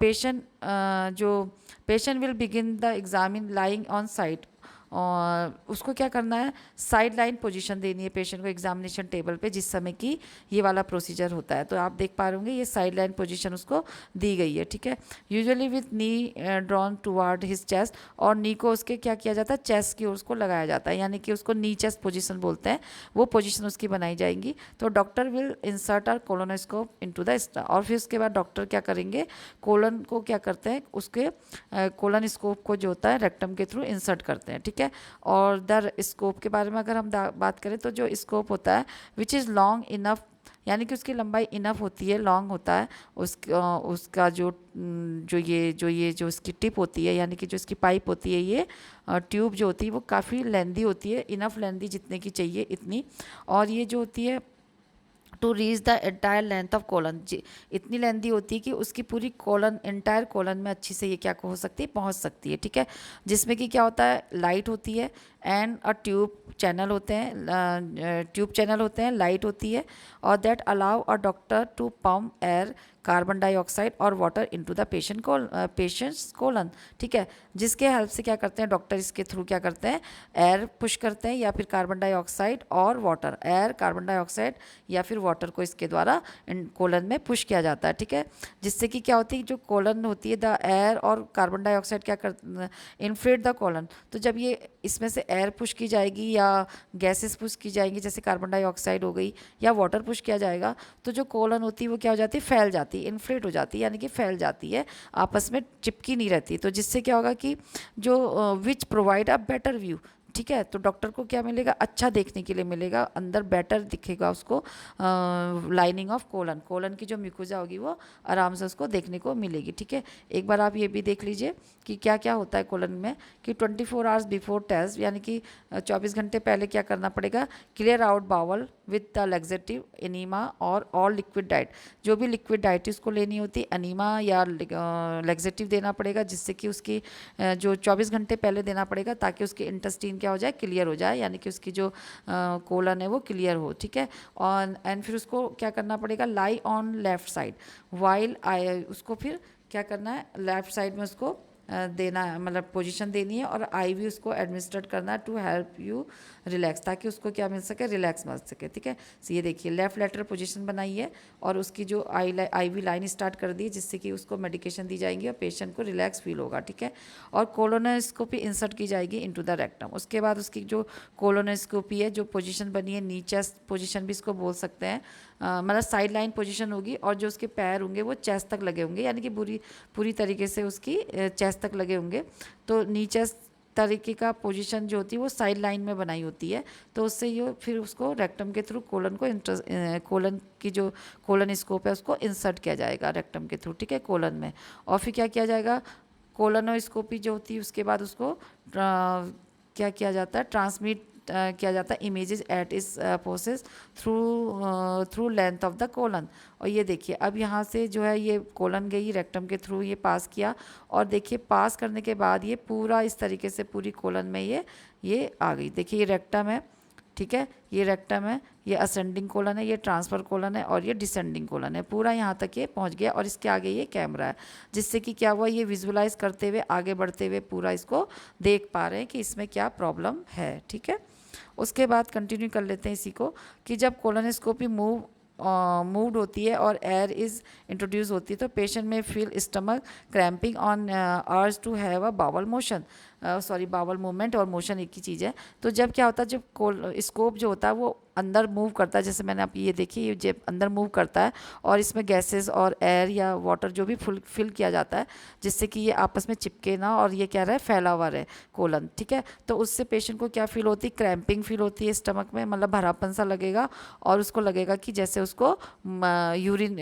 patient will begin the examine lying on side, और उसको क्या करना है, साइड लाइन पोजीशन देनी है पेशेंट को एग्जामिनेशन टेबल पे जिस समय की ये वाला प्रोसीजर होता है। तो आप देख पा रहे होंगे ये साइड लाइन पोजीशन उसको दी गई है, ठीक है। Usually with knee drawn toward his chest, और नी को उसके क्या किया जाता है, चेस्ट की ओर उसको लगाया जाता है, यानी कि उसको नी चेस्ट पोजीशन बोलते हैं, वो पोजीशन उसकी बनाई जाएगी। तो doctor will insert are colonoscope into the और फिर उसके बाद डॉक्टर क्या करेंगे, कोलन को क्या करते हैं, उसके कोलन स्कोप को जो होता है रेक्टम के थ्रू इंसर्ट करते हैं, ठीक है। और द स्कोप के बारे में अगर हम बात करें तो जो स्कोप होता है विच इज़ लॉन्ग इनफ, यानी कि उसकी लंबाई इनफ होती है, लॉन्ग होता है, उसका जो उसकी टिप होती है, यानी कि जो इसकी पाइप होती है, ये ट्यूब जो होती है वो काफ़ी लेंदी होती है, इनफ लेंदी जितने की चाहिए इतनी, और ये जो होती है to reach the entire length of colon, इतनी लेंथी होती है कि उसकी पूरी कोलन, एंटायर कोलन में अच्छी से ये क्या हो सकती है, पहुंच सकती है, ठीक है। जिसमें कि क्या होता है, लाइट होती है एंड अ ट्यूब चैनल होते हैं, ट्यूब चैनल होते हैं, लाइट होती है, और that allow a doctor to pump air, carbon dioxide और water into the patient's colon, ठीक है। जिसके हेल्प से क्या करते हैं डॉक्टर, इसके थ्रू क्या करते हैं, एयर पुश करते हैं या फिर कार्बन डाइऑक्साइड और वाटर, एयर, कार्बन डाइऑक्साइड या फिर वाटर को इसके द्वारा कोलन में पुश किया जाता है, ठीक है। जिससे कि क्या होती है, जो कोलन होती है, द एयर और कार्बन डाइऑक्साइड क्या कर इन्फ्लेट द कोलन, तो जब ये इसमें से एयर पुश की जाएगी या गैसेस पुश की जाएंगी, जैसे कार्बन डाइऑक्साइड हो गई या वाटर पुश किया जाएगा, तो जो कोलन होती है वो क्या हो जाती है, फैल जाती है, इन्फ्लेट हो जाती है, यानी कि फैल जाती है, आपस में चिपकी नहीं रहती। तो जिससे क्या होगा कि जो which provide a better view, ठीक है, तो डॉक्टर को क्या मिलेगा, अच्छा देखने के लिए मिलेगा, अंदर बेटर दिखेगा उसको, लाइनिंग ऑफ कोलन, कोलन की जो म्यूकोजा होगी वो आराम से उसको देखने को मिलेगी, ठीक है। एक बार आप ये भी देख लीजिए कि क्या क्या होता है कोलन में, कि 24 आवर्स बिफोर टेस्ट, यानी कि 24 घंटे पहले क्या करना पड़ेगा, clear out bowel with the laxative, enema और ऑल लिक्विड डाइट, जो भी लिक्विड डाइट उसको लेनी होती है, एनीमा या लेग्जेटिव देना पड़ेगा, जिससे कि उसकी जो 24 घंटे पहले देना पड़ेगा, ताकि उसकी इंटेस्टाइन क्या हो जाए, क्लियर हो जाए, यानी कि उसकी जो कोलन है वो क्लियर हो, ठीक है। और एंड फिर उसको क्या करना पड़ेगा, lie on left side while I, उसको फिर क्या करना है, लेफ्ट साइड में उसको देना है, मतलब पोजीशन देनी है, और आईवी उसको एडमिनिस्ट्रेट करना है टू हेल्प यू रिलैक्स, ताकि उसको क्या मिल सके, रिलैक्स मिल सके, ठीक है। तो ये देखिए लेफ्ट लेटरल पोजीशन बनाई है और उसकी जो आईवी लाइन स्टार्ट कर दी, जिससे कि उसको मेडिकेशन दी जाएंगी और पेशेंट को रिलैक्स फील होगा, ठीक है। और कोलोनोस्कोपी इंसर्ट की जाएगी इनटू द रेक्टम। उसके बाद उसकी जो कोलोनोस्कोपी है, जो पोजीशन बनी है, नीचे पोजीशन भी इसको बोल सकते हैं, मतलब साइड लाइन पोजीशन होगी, और जो उसके पैर होंगे वो चेस्ट तक लगे होंगे, यानी कि पूरी तरीके से उसकी चेस्ट तक लगे होंगे। तो नीचे तरीके का पोजीशन जो होती है वो साइड लाइन में बनाई होती है, तो उससे ये फिर उसको रेक्टम के थ्रू कोलन की जो कोलन स्कोप है उसको इंसर्ट किया जाएगा रेक्टम के थ्रू, ठीक है, कोलन में। और फिर क्या किया जाएगा, कोलोनोस्कोपी जो होती है उसके बाद उसको क्या किया जाता है, ट्रांसमिट किया जाता है इमेजेस एट इस process through length of the colon. और ये देखिए अब यहाँ से जो है ये कोलन गई रेक्टम के थ्रू, ये पास किया, और देखिए पास करने के बाद ये पूरा इस तरीके से पूरी कोलन में ये आ गई। देखिए ये रेक्टम है, ठीक है, ये रेक्टम है, ये असेंडिंग कोलन है, ये ट्रांसफर कोलन है, और ये डिसेंडिंग कोलन है, पूरा यहाँ तक ये पहुँच गया। और इसके आगे ये कैमरा है, जिससे कि क्या हुआ, ये विजुअलाइज करते हुए आगे बढ़ते हुए पूरा इसको देख पा रहे हैं कि इसमें क्या प्रॉब्लम है, ठीक है। उसके बाद कंटिन्यू कर लेते हैं इसी को, कि जब कोलोनोस्कोपी मूव्ड होती है और एयर इज़ इंट्रोड्यूस होती है, तो patient may feel stomach cramping on urge to have a bowel motion, sorry bowel movement और मोशन एक ही चीज़ है। तो जब क्या होता है, जब स्कोप जो होता है वो अंदर मूव करता है, जैसे मैंने आप ये देखिए, ये जब अंदर मूव करता है और इसमें गैसेस और एयर या वाटर जो भी फिल किया जाता है, जिससे कि ये आपस में चिपके ना और ये क्या रहे, फैला हुआ रहे कोलन, ठीक है। तो उससे पेशेंट को क्या फील होती है, क्रैम्पिंग फील होती है स्टमक में, मतलब भरापन सा लगेगा और उसको लगेगा कि जैसे उसको यूरिन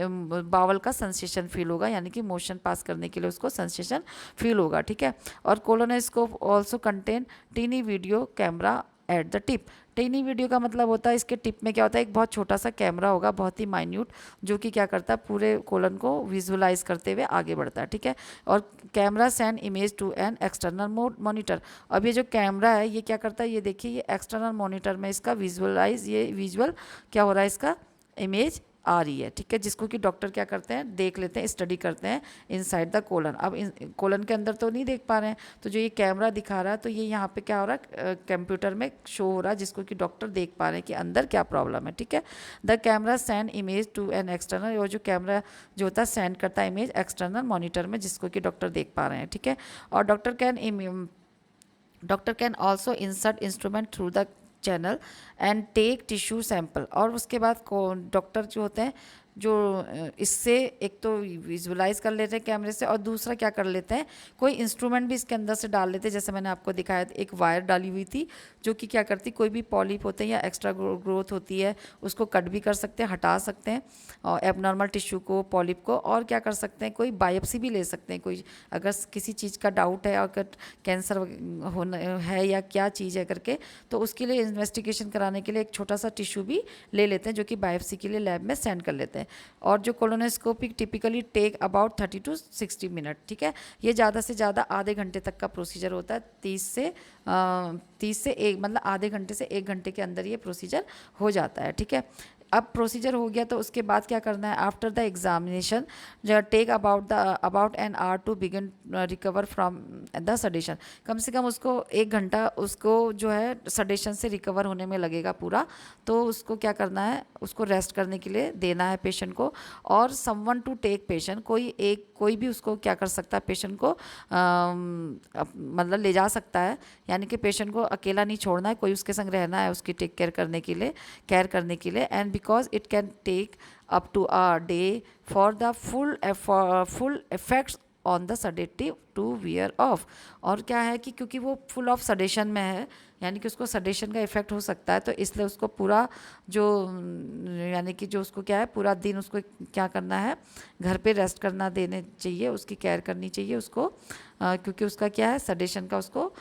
बावल का सेंसेशन फील होगा, यानी कि मोशन पास करने के लिए उसको सेंसेशन फील होगा, ठीक है। और colonoscope also contain tiny video camera at the tip. Tiny video का मतलब होता है, इसके टिप में क्या होता है, एक बहुत छोटा सा कैमरा होगा, बहुत ही माइन्यूट, जो कि क्या करता है, पूरे कोलन को विजुअलाइज करते हुए आगे बढ़ता है, ठीक है। और camera send image to an external monitor. अब ये जो कैमरा है ये क्या करता है, ये देखिए, ये एक्सटर्नल मॉनिटर में इसका विजुअलाइज, ये विजुअल क्या हो रहा है, इसका इमेज आ रही है, ठीक है, जिसको कि डॉक्टर क्या करते हैं, देख लेते हैं, स्टडी करते हैं इनसाइड द कोलन। अब कोलन के अंदर तो नहीं देख पा रहे हैं, तो जो ये कैमरा दिखा रहा है, तो ये यहाँ पे क्या हो रहा है, कंप्यूटर में शो हो रहा है, जिसको कि डॉक्टर देख पा रहे हैं कि अंदर क्या प्रॉब्लम है, ठीक है। The camera send image to an external, और जो कैमरा जो होता है सेंड करता है इमेज एक्सटर्नल मॉनिटर में, जिसको कि डॉक्टर देख पा रहे हैं, ठीक है। और doctor can also insert instrument through the channel and take tissue sample. और उसके बाद डॉक्टर जो होते हैं, जो इससे एक तो विजुअलाइज कर लेते हैं कैमरे से, और दूसरा क्या कर लेते हैं, कोई इंस्ट्रूमेंट भी इसके अंदर से डाल लेते हैं। जैसे मैंने आपको दिखाया, एक वायर डाली हुई थी जो कि क्या करती, कोई भी पॉलिप होते हैं या एक्स्ट्रा ग्रोथ होती है उसको कट भी कर सकते हैं, हटा सकते हैं, और एबनॉर्मल टिश्यू को, पॉलिप को, और क्या कर सकते हैं, कोई बायोप्सी भी ले सकते हैं, कोई अगर किसी चीज़ का डाउट है, अगर कैंसर होना है या क्या चीज़ है करके, तो उसके लिए इन्वेस्टिगेशन कराने के लिए एक छोटा सा टिश्यू भी ले लेते हैं, जो कि बायोप्सी के लिए लैब में सेंड कर लेते हैं। और जो colonoscopy typically take about 30 to 60 minute, ठीक है। ये ज़्यादा से ज़्यादा आधे घंटे तक का प्रोसीजर होता है, 30 से एक, मतलब आधे घंटे से 1 घंटे के अंदर ये प्रोसीजर हो जाता है, ठीक है। अब प्रोसीजर हो गया तो उसके बाद क्या करना है, after the examination take about an hour to begin recover from the sedation. कम से कम उसको 1 घंटा उसको जो है सडेशन से रिकवर होने में लगेगा पूरा। तो उसको क्या करना है, उसको रेस्ट करने के लिए देना है पेशेंट को, और समवन टू टेक पेशेंट, कोई भी उसको क्या कर सकता है, पेशेंट को मतलब ले जा सकता है, यानी कि पेशेंट को अकेला नहीं छोड़ना है, कोई उसके संग रहना है उसकी केयर करने के लिए। And because it can take up to a day for the full effects on the sedative to wear off. और क्या है कि क्योंकि वो फुल ऑफ सडेशन में है, यानी कि उसको सडेशन का इफेक्ट हो सकता है, तो इसलिए उसको पूरा जो यानी कि जो उसको क्या है, पूरा दिन उसको क्या करना है, घर पे रेस्ट करना देने चाहिए, उसकी केयर करनी चाहिए उसको, क्योंकि उसका क्या है, सडेशन का उसको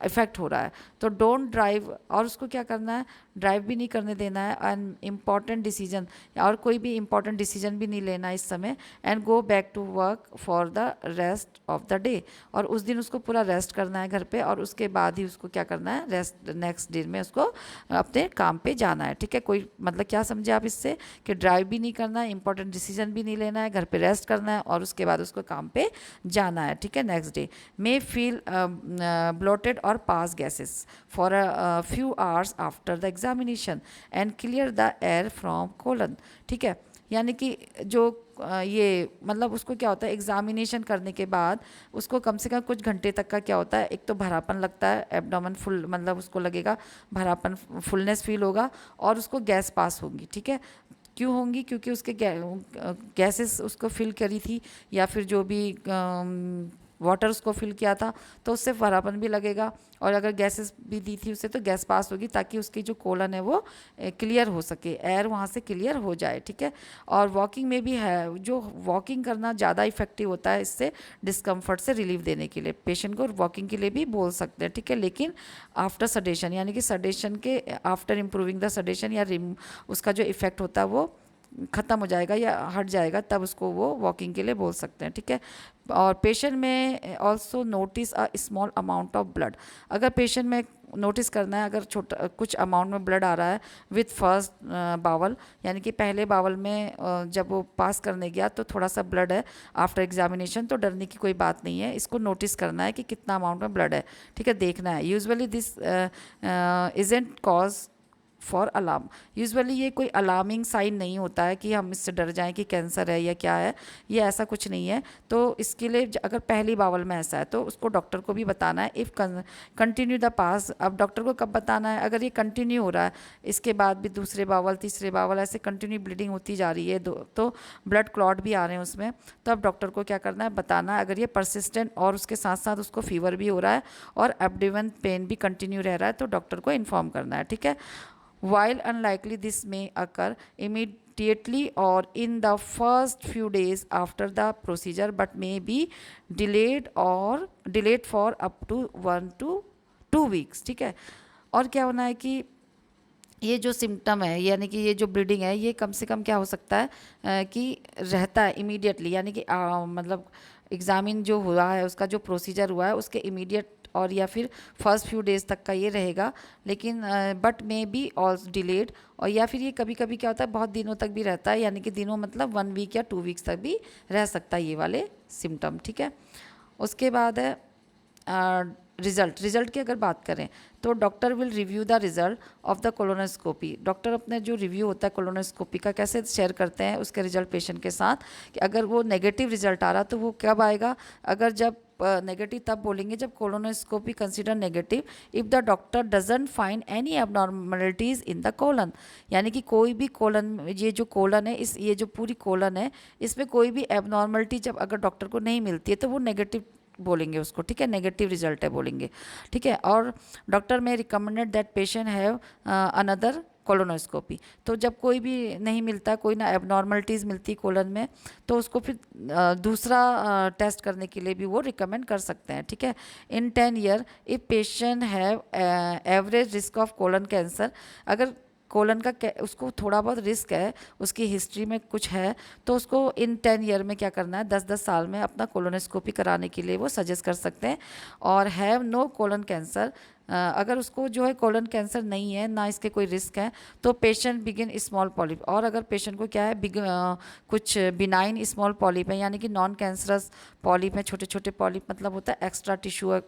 इफेक्ट हो रहा है। तो डोंट ड्राइव, और उसको क्या करना है, ड्राइव भी नहीं करने देना है, एंड इम्पॉर्टेंट डिसीजन, और कोई भी इम्पॉर्टेंट डिसीजन भी नहीं लेना इस समय, and go back to work for the rest of the day. और उस दिन उसको पूरा रेस्ट करना है घर पे, और उसके बाद ही उसको क्या करना है, रेस्ट नेक्स्ट डे में उसको अपने काम पे जाना है, ठीक है। कोई मतलब क्या समझे आप इससे, कि ड्राइव भी नहीं करना है, इंपॉर्टेंट डिसीजन भी नहीं लेना है, घर पे रेस्ट करना है, और उसके बाद उसको काम पे जाना है, ठीक है। Next day may feel bloated और pass gases for a few hours after the examination and clear the air from colon, ठीक है। यानी कि जो ये मतलब उसको क्या होता है, एग्जामिनेशन करने के बाद उसको कम से कम कुछ घंटे तक का क्या होता है, एक तो भरापन लगता है, एब्डोमेन फुल, मतलब उसको लगेगा भरापन, फुलनेस फील होगा, और उसको गैस पास होगी, ठीक है। क्यों होंगी, क्योंकि उसके गैसेस उसको फिल करी थी, या फिर जो भी वाटर उसको फिल किया था, तो उससे भरापन भी लगेगा, और अगर गैसेस भी दी थी उससे तो गैस पास होगी, ताकि उसकी जो कोलन है वो क्लियर हो सके, एयर वहाँ से क्लियर हो जाए, ठीक है। और वॉकिंग में भी है, जो वॉकिंग करना ज़्यादा इफेक्टिव होता है इससे डिस्कम्फर्ट से रिलीफ देने के लिए, पेशेंट को वॉकिंग के लिए भी बोल सकते हैं, ठीक है। लेकिन आफ्टर सडेशन, यानी कि सडेशन के आफ्टर इम्प्रूविंग द सडेशन, या उसका जो इफेक्ट होता है वो ख़त्म हो जाएगा या हट जाएगा, तब उसको वो वॉकिंग के लिए बोल सकते हैं, ठीक है। और पेशेंट में also notice a small amount of blood. अगर पेशेंट में नोटिस करना है, अगर छोटा कुछ अमाउंट में ब्लड आ रहा है विथ फर्स्ट बावल, यानी कि पहले बावल में जब वो पास करने गया तो थोड़ा सा ब्लड है आफ्टर एग्जामिनेशन, तो डरने की कोई बात नहीं है, इसको नोटिस करना है कि कितना अमाउंट में ब्लड है, ठीक है, देखना है। Usually this isn't cause for alarm. Usually ये कोई अलार्मिंग साइन नहीं होता है कि हम इससे डर जाएं कि कैंसर है या क्या है, ये ऐसा कुछ नहीं है। तो इसके लिए अगर पहली बावल में ऐसा है तो उसको डॉक्टर को भी बताना है। इफ़ कंटिन्यू द पास, अब डॉक्टर को कब बताना है, अगर ये कंटिन्यू हो रहा है, इसके बाद भी दूसरे बावल तीसरे बावल ऐसे कंटिन्यू ब्लीडिंग होती जा रही है, तो ब्लड क्लॉट भी आ रहे हैं उसमें, तो अब डॉक्टर को क्या करना है, बताना है। अगर ये परसिस्टेंट और उसके साथ साथ उसको फीवर भी हो रहा है और एब्डोमेन पेन भी कंटिन्यू रह रहा है तो डॉक्टर को इन्फॉर्म करना है, ठीक है। While unlikely this may occur immediately or in the first few days after the procedure, but may be delayed for up to 1 to 2 weeks, ठीक है। और क्या होना है कि ये जो सिम्टम है यानी कि ये जो ब्लीडिंग है ये कम से कम क्या हो सकता है कि रहता है इमीडिएटली, यानी कि मतलब एग्जामिन जो हुआ है उसका जो प्रोसीजर हुआ है उसके इमीडिएट और या फिर फर्स्ट फ्यू डेज़ तक का ये रहेगा, लेकिन but may be also delayed, और या फिर ये कभी कभी क्या होता है बहुत दिनों तक भी रहता है, यानी कि दिनों मतलब 1 वीक या 2 वीक्स तक भी रह सकता है ये वाले सिम्टम, ठीक है। उसके बाद है रिजल्ट की अगर बात करें तो doctor will review the result of the colonoscopy. Doctor अपने जो रिव्यू होता है कोलोनोस्कोपी का कैसे शेयर करते हैं उसके रिजल्ट पेशेंट के साथ, कि अगर वो नेगेटिव रिजल्ट आ रहा तो वो कब आएगा, अगर जब नेगेटिव तब बोलेंगे जब colonoscopy consider negative if the doctor doesn't find any abnormalities in the colon, यानी कि कोई भी कोलन, ये जो कोलन है ये जो पूरी कोलन है इसमें कोई भी एबनॉर्मलिटी जब अगर डॉक्टर को नहीं मिलती है तो वो नेगेटिव बोलेंगे उसको, ठीक है, नेगेटिव रिजल्ट है बोलेंगे, ठीक है। और doctor may recommended that patient have another colonoscopy, तो जब कोई भी नहीं मिलता, कोई ना एबनॉर्मलिटीज़ मिलती कोलन में तो उसको फिर दूसरा टेस्ट करने के लिए भी वो रिकमेंड कर सकते हैं, ठीक है। इन 10 year if patient have average risk of colon cancer, अगर कोलन का उसको थोड़ा बहुत रिस्क है, उसकी हिस्ट्री में कुछ है, तो उसको इन 10 ईयर में क्या करना है, 10-10 साल में अपना कोलोनोस्कोपी कराने के लिए वो सजेस्ट कर सकते हैं। और हैव नो कोलन कैंसर, अगर उसको जो है कोलन कैंसर नहीं है ना इसके कोई रिस्क है तो पेशेंट बिगिन स्मॉल पॉलिप, और अगर पेशेंट को क्या है कुछ बिनाइन स्मॉल पॉलिप है यानी कि नॉन कैंसरस पॉलिप है, छोटे छोटे पॉलिप मतलब होता है एक्स्ट्रा टिश्यू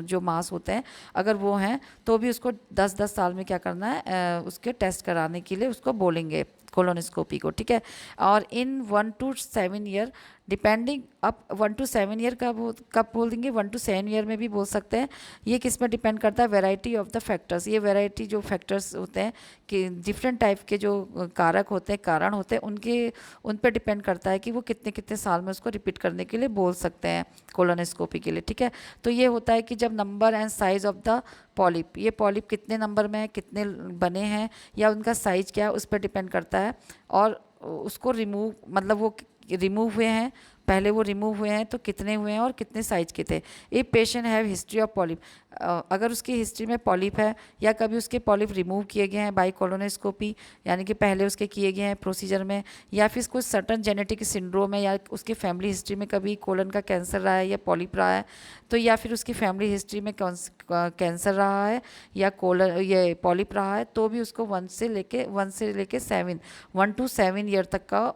जो मांस होते हैं, अगर वो हैं तो भी उसको 10-10 साल में क्या करना है, उसके टेस्ट कराने के लिए उसको बोलेंगे कोलोनोस्कोपी को, ठीक है। और इन 1 to 7 ईयर डिपेंडिंग, अब 1 to 7 ईयर कब बोल देंगे, 1 to 7 ईयर में भी बोल सकते हैं। ये किस में डिपेंड करता है, वैरायटी ऑफ द फैक्टर्स, ये वैरायटी जो फैक्टर्स होते हैं कि डिफरेंट टाइप के जो कारक होते हैं, कारण होते हैं, उन पे डिपेंड करता है कि वो कितने कितने साल में उसको रिपीट करने के लिए बोल सकते हैं कोलोनोस्कोपी के लिए, ठीक है। तो ये होता है कि जब number and size of the polyp, ये पॉलिप कितने नंबर में है, कितने बने हैं या उनका साइज क्या है उस पर डिपेंड करता है। और उसको रिमूव मतलब वो रिमूव हुए हैं, पहले वो रिमूव हुए हैं तो कितने हुए हैं और कितने साइज के थे। A patient have history of polyp, अगर उसकी हिस्ट्री में पॉलिप है या कभी उसके पॉलिप रिमूव किए गए हैं बाई कोलोनोस्कोपी, यानी कि पहले उसके किए गए हैं प्रोसीजर में, या फिर कोई सर्टन जेनेटिक सिंड्रोम है या उसकी फैमिली हिस्ट्री में कभी कोलन का कैंसर रहा है या पॉलिप रहा है, तो या फिर उसकी फैमिली हिस्ट्री में कैंसर रहा है या कोलन ये पॉलिप रहा है, तो भी उसको 1 to 7 ईयर तक का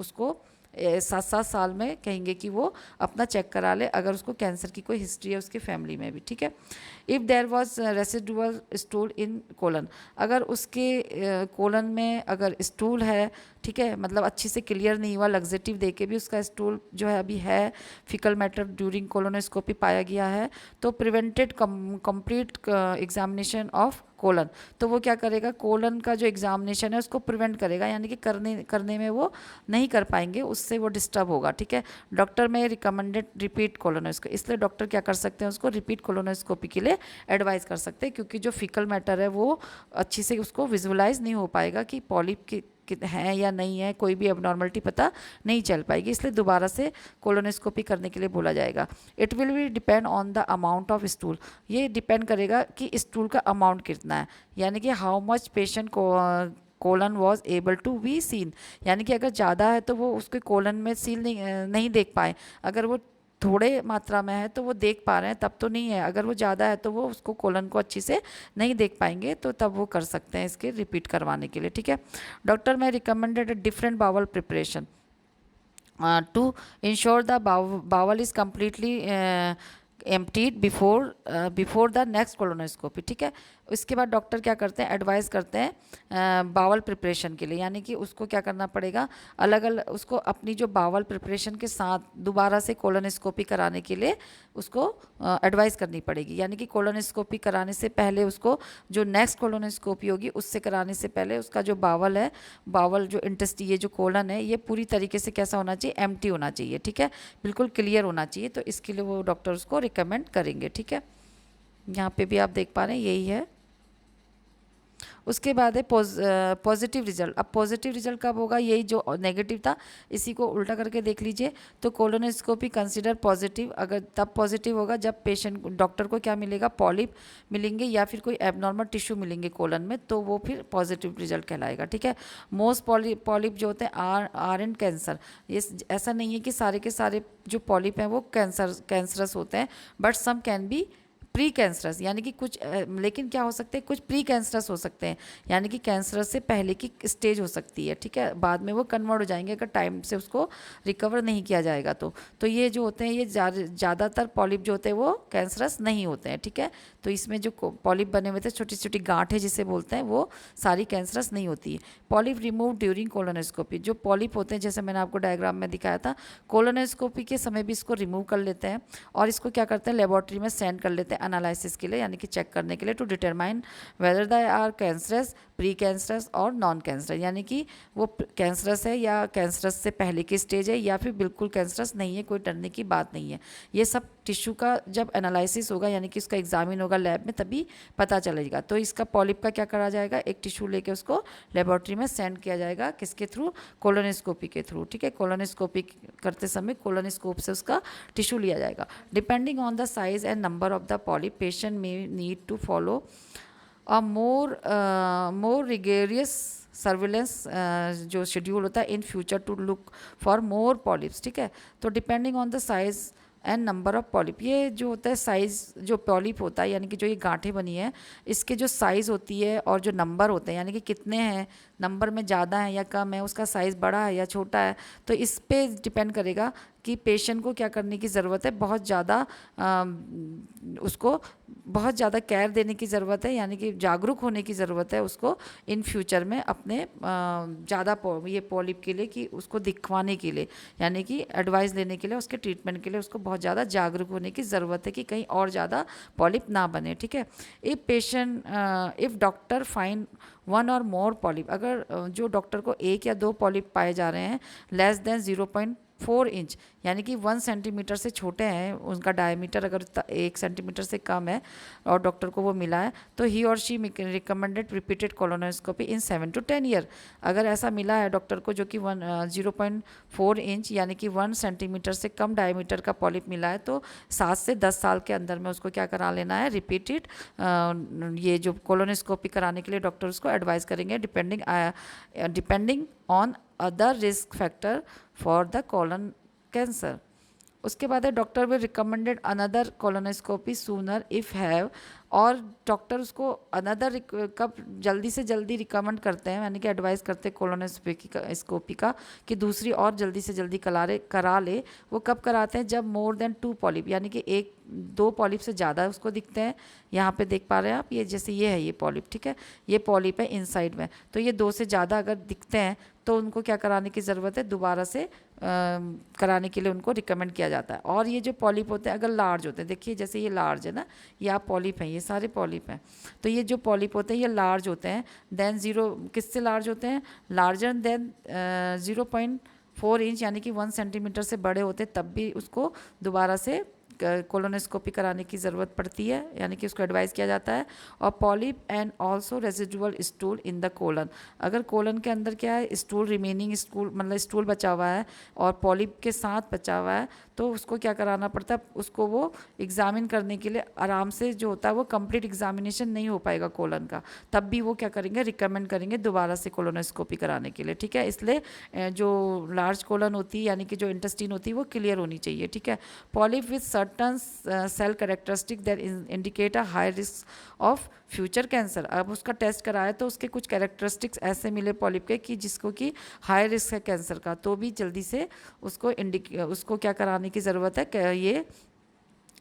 उसको 7-7 साल में कहेंगे कि वो अपना चेक करा ले अगर उसको कैंसर की कोई हिस्ट्री है उसके फैमिली में भी, ठीक है। If there was residual stool in colon, अगर उसके कोलन में अगर स्टूल है, ठीक है, मतलब अच्छी से क्लियर नहीं हुआ, लग्जेटिव दे के भी उसका स्टूल जो है अभी है, फिकल मैटर ड्यूरिंग कोलोनोस्कोपी पाया गया है, तो prevented complete examination of colon, तो वो क्या करेगा, कोलन का जो एग्जामिनेशन है उसको प्रिवेंट करेगा, यानी कि करने में वो नहीं कर पाएंगे, उससे वो डिस्टर्ब होगा, ठीक है। Doctor may recommended repeat colonoscopy, इसलिए डॉक्टर क्या कर सकते हैं उसको रिपीट कोलोनोस्कोपी के लिए एडवाइस कर सकते हैं, क्योंकि जो फिकल मैटर है वो अच्छी से उसको विजुअलाइज नहीं हो पाएगा कि पॉलिप की है या नहीं है, कोई भी एबनॉर्मलिटी पता नहीं चल पाएगी, इसलिए दोबारा से कोलोनोस्कोपी करने के लिए बोला जाएगा। It will be depend on the amount of stool, ये डिपेंड करेगा कि स्टूल का अमाउंट कितना है, यानी कि हाउ मच पेशेंट को colon was able to be seen, यानी कि अगर ज़्यादा है तो वो उसके कोलन में सील नहीं देख पाए, अगर वो थोड़े मात्रा में है तो वो देख पा रहे हैं तब तो नहीं है, अगर वो ज़्यादा है तो वो उसको कोलन को अच्छी से नहीं देख पाएंगे, तो तब वो कर सकते हैं इसके रिपीट करवाने के लिए, ठीक है। Doctor may recommended a different bowel preparation to ensure the bowel is completely emptied before the next colonoscopy, ठीक है। उसके बाद डॉक्टर क्या करते हैं, एडवाइस करते हैं बावल प्रिपरेशन के लिए, यानी कि उसको क्या करना पड़ेगा, अलग अलग उसको अपनी जो बावल प्रिपरेशन के साथ दोबारा से कोलोनोस्कोपी कराने के लिए उसको एडवाइस करनी पड़ेगी। यानी कि कोलोनोस्कोपी कराने से पहले उसको जो नेक्स्ट कोलोनोस्कोपी होगी उससे कराने से पहले उसका जो बावल है, बावल जो इंटेस्टी, ये जो कोलन है, ये पूरी तरीके से कैसा होना चाहिए, एम्प्टी होना चाहिए, ठीक है, बिल्कुल क्लियर होना चाहिए। तो इसके लिए वो डॉक्टर उसको रिकमेंड करेंगे, ठीक है। यहाँ पे भी आप देख पा रहे हैं यही है। उसके बाद है पॉजिटिव रिजल्ट। अब पॉजिटिव रिजल्ट कब होगा, यही जो नेगेटिव था इसी को उल्टा करके देख लीजिए। तो कोलोनोस्कोपी कंसीडर पॉजिटिव, अगर तब पॉजिटिव होगा जब पेशेंट डॉक्टर को क्या मिलेगा, पॉलिप मिलेंगे या फिर कोई एबनॉर्मल टिश्यू मिलेंगे कोलन में, तो वो फिर पॉजिटिव रिजल्ट कहलाएगा, ठीक है। मोस्ट पॉलिप जो होते हैं आर एंड कैंसर, ये ऐसा नहीं है कि सारे के सारे जो पॉलिप हैं वो कैंसरस होते हैं, but some can be precancerous, यानी कि कुछ लेकिन क्या हो सकते हैं, कुछ प्री कैंसरस हो सकते हैं, यानी कि कैंसरस से पहले की स्टेज हो सकती है, ठीक है, बाद में वो कन्वर्ट हो जाएंगे अगर टाइम से उसको रिकवर नहीं किया जाएगा तो ये जो होते हैं ये ज़्यादातर पॉलिप जो होते हैं वो कैंसरस नहीं होते हैं, ठीक है। तो इसमें जो पॉलिप बने हुए थे, छोटी छोटी गांठें जिसे बोलते हैं, वो सारी कैंसरस नहीं होती है। पॉलिप रिमूव ड्यूरिंग कोलोनोस्कोपी, जो पॉलिप होते हैं जैसे मैंने आपको डायग्राम में दिखाया था, कोलोनोस्कोपी के समय भी इसको रिमूव कर लेते हैं और इसको क्या करते हैं, लेबोरेटरी में सेंड कर लेते हैं एनालिसिस के लिए, यानी कि चेक करने के लिए, to determine whether they are cancerous, precancerous और नॉन कैंसरस, यानी कि वो कैंसरस है या कैंसरस से पहले की स्टेज है या फिर बिल्कुल कैंसरस नहीं है, कोई डरने की बात नहीं है। ये सब टिश्यू का जब एनालिसिस होगा, यानी कि उसका एग्जामिन होगा लैब में, तभी पता चलेगा। तो इसका पॉलिप का क्या करा जाएगा, एक टिश्यू लेके उसको लेबोरेटरी में सेंड किया जाएगा, किसके थ्रू, कोलोनोस्कोपी के थ्रू, ठीक है। कोलोनोस्कोपी करते समय कोलोनोस्कोप से उसका टिश्यू लिया जाएगा। Depending on the size and number of the polyp, patient may need to follow a more rigorous surveillance जो शेड्यूल होता है in future to look for more polyps, ठीक है। तो depending on the size and number of polyp, ये जो होता है साइज़, जो पॉलिप होता है यानी कि जो ये गांठें बनी है, इसके जो साइज़ होती है और जो नंबर होते हैं, यानी कि कितने हैं, नंबर में ज़्यादा है या कम है, उसका साइज़ बड़ा है या छोटा है, तो इस पे डिपेंड करेगा कि पेशेंट को क्या करने की ज़रूरत है, बहुत ज़्यादा उसको बहुत ज़्यादा केयर देने की ज़रूरत है, यानी कि जागरूक होने की ज़रूरत है उसको इन फ्यूचर में अपने ज़्यादा ये पॉलिप के लिए, कि उसको दिखवाने के लिए, यानी कि एडवाइस लेने के लिए, उसके ट्रीटमेंट के लिए उसको बहुत ज़्यादा जागरूक होने की ज़रूरत है कि कहीं और ज़्यादा पॉलिप ना बने, ठीक है। इफ़ डॉक्टर फाइंड वन और मोर पॉलिप, अगर जो डॉक्टर को एक या दो पॉलिप पाए जा रहे हैं लेस देन 0.4 इंच, यानी कि 1 सेंटीमीटर से छोटे हैं, उनका डायमीटर अगर 1 सेंटीमीटर से कम है और डॉक्टर को वो मिला है, तो ही और she recommended repeated colonoscopy in 7 to 10 year. अगर ऐसा मिला है डॉक्टर को जो कि 0.4 इंच यानी कि 1 सेंटीमीटर से कम डायमीटर का पॉलिप मिला है, तो 7 से 10 साल के अंदर में उसको क्या करा लेना है, रिपीटेड ये जो कोलोनोस्कोपी कराने के लिए डॉक्टर उसको एडवाइस करेंगे, depending on other risk factor for the colon cancer. उसके बाद है doctor will recommended another colonoscopy sooner if have, और डॉक्टर उसको अनदर कब जल्दी से जल्दी रिकमेंड करते हैं, यानी कि एडवाइस करते हैं कोलोनोस्कोपी का कि दूसरी और जल्दी से जल्दी करा ले। वो कब कराते हैं, जब मोर देन 2 पॉलिप, यानी कि 1-2 पॉलिप से ज़्यादा उसको दिखते हैं। यहाँ पे देख पा रहे हैं आप, ये जैसे ये है ये पॉलिप, ठीक है, ये पॉलिप है इनसाइड में, तो ये 2 से ज़्यादा अगर दिखते हैं तो उनको क्या कराने की ज़रूरत है, दोबारा से कराने के लिए उनको रिकमेंड किया जाता है। और ये जो पॉलिप होते हैं अगर लार्ज होते हैं, देखिए जैसे ये लार्ज है ना, ये आप पॉलिप हैं, ये सारे पॉलिप हैं, तो ये जो पॉलिप होते हैं ये लार्ज होते हैं, देन 0 किससे लार्ज होते हैं, लार्जर देन 0.4 इंच, यानी कि 1 सेंटीमीटर से बड़े होते हैं, तब भी उसको दोबारा से कोलोनोस्कोपी कराने की ज़रूरत पड़ती है, यानी कि उसको एडवाइस किया जाता है। और polyp and also residual stool in the colon, अगर कोलन के अंदर क्या है, स्टूल रिमेनिंग स्टूल, मतलब स्टूल बचा हुआ है और पॉलिप के साथ बचा हुआ है, तो उसको क्या कराना पड़ता है, उसको वो एग्जामिन करने के लिए आराम से जो होता है वो कंप्लीट एग्जामिनेशन नहीं हो पाएगा कोलन का, तब भी वो क्या करेंगे, रिकमेंड करेंगे दोबारा से कोलोनोस्कोपी कराने के लिए, ठीक है। इसलिए जो लार्ज कोलन होती है, यानी कि जो इंटेस्टाइन होती है, वो क्लियर होनी चाहिए, ठीक है। Polyp with certain cell characteristic that indicate a high risk of future cancer, अब उसका टेस्ट कराया तो उसके कुछ कैरेक्टरिस्टिक्स ऐसे मिले पॉलिप के कि जिसको कि हाई रिस्क है कैंसर का, तो भी जल्दी से उसको क्या कराने की ज़रूरत है, ये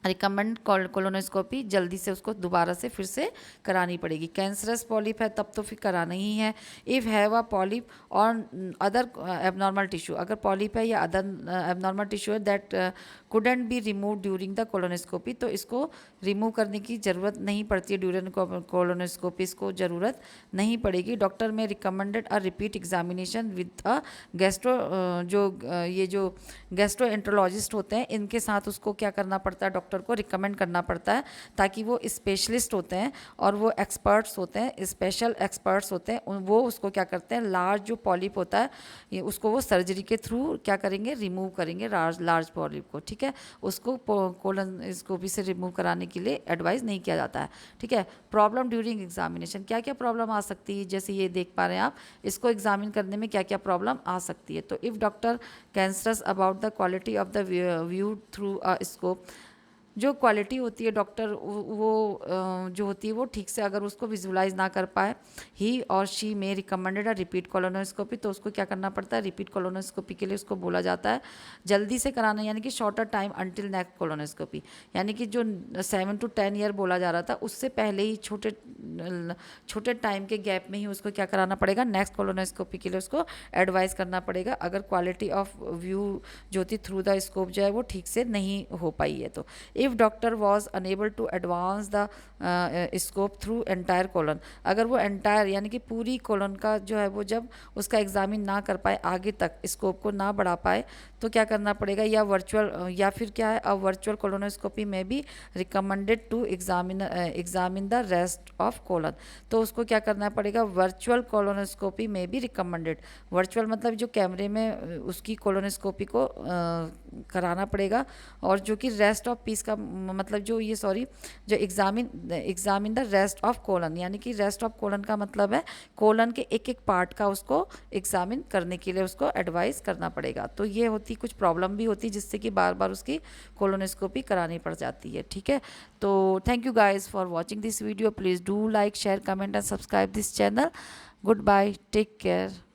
रिकमेंड कोलोनोस्कोपी जल्दी से उसको दोबारा से फिर से करानी पड़ेगी। कैंसरस पॉलिप है तब तो फिर कराना ही है। इफ़ हैव अ पॉलिप और अदर एबनॉर्मल टिश्यू, अगर पॉलिप है या अदर एबनॉर्मल टिश्यू है that couldn't be remove during the colonoscopy, तो इसको रिमूव करने की ज़रूरत नहीं पड़ती है ड्यूरिंग कोलोनोस्कोपी, इसको ज़रूरत नहीं पड़ेगी। Doctor may recommended a repeat examination with a gastro, ये जो गैस्ट्रोएंटरोलॉजिस्ट होते हैं इनके साथ उसको क्या करना पड़ता है, डॉक्टर को रिकमेंड करना पड़ता है, ताकि वो स्पेशलिस्ट होते हैं और वो एक्सपर्ट्स होते हैं, स्पेशल एक्सपर्ट्स होते हैं, वो उसको क्या करते हैं, लार्ज जो पॉलिप होता है ये उसको वो सर्जरी के थ्रू क्या करेंगे, रिमूव करेंगे लार्ज पॉलिप को, ठीक है। उसको कोलोनोस्कोपी से रिमूव कराने के लिए एडवाइस नहीं किया जाता है, ठीक है। प्रॉब्लम ड्यूरिंग एग्जामिनेशन, क्या क्या प्रॉब्लम आ सकती है, जैसे ये देख पा रहे हैं आप, इसको एग्जामिन करने में क्या क्या प्रॉब्लम आ सकती है। तो if doctor cancerous about the quality of the view through a scope, जो क्वालिटी होती है डॉक्टर वो जो होती है वो ठीक से अगर उसको विजुलाइज ना कर पाए, ही और she may recommended a repeat colonoscopy, तो उसको क्या करना पड़ता है, रिपीट कोलोनोस्कोपी के लिए उसको बोला जाता है जल्दी से कराना, यानी कि shorter time until next colonoscopy, यानी कि जो 7 to 10 ईयर बोला जा रहा था उससे पहले ही छोटे टाइम के गैप में ही उसको क्या कराना पड़ेगा, नेक्स्ट कोलोनोस्कोपी के लिए उसको एडवाइस करना पड़ेगा, अगर क्वालिटी ऑफ व्यू जो होती थ्रू द स्कोप जो है वो ठीक से नहीं हो पाई है। तो if doctor was unable to advance the scope through entire colon, अगर वो एंटायर यानी कि पूरी कोलन का जो है वो जब उसका एग्जामिन ना कर पाए, आगे तक स्कोप को ना बढ़ा पाए, तो क्या करना पड़ेगा, या वर्चुअल या फिर क्या है, अब virtual colonoscopy may be recommended to examine the rest of colon, तो उसको क्या करना पड़ेगा, virtual colonoscopy may be recommended, virtual मतलब जो कैमरे में उसकी कोलोनोस्कोपी को कराना पड़ेगा, और जो कि रेस्ट ऑफ पीस का मतलब जो ये जो examine the rest of colon, यानी कि रेस्ट ऑफ कोलन का मतलब है कोलन के एक एक पार्ट का उसको एग्जामिन करने के लिए उसको एडवाइस करना पड़ेगा। तो ये होती कुछ प्रॉब्लम भी होती जिससे कि बार बार उसकी कोलोनोस्कोपी करानी पड़ जाती है, ठीक है। तो thank you guys for watching this video, please do like share comment and subscribe this channel. Goodbye, take care.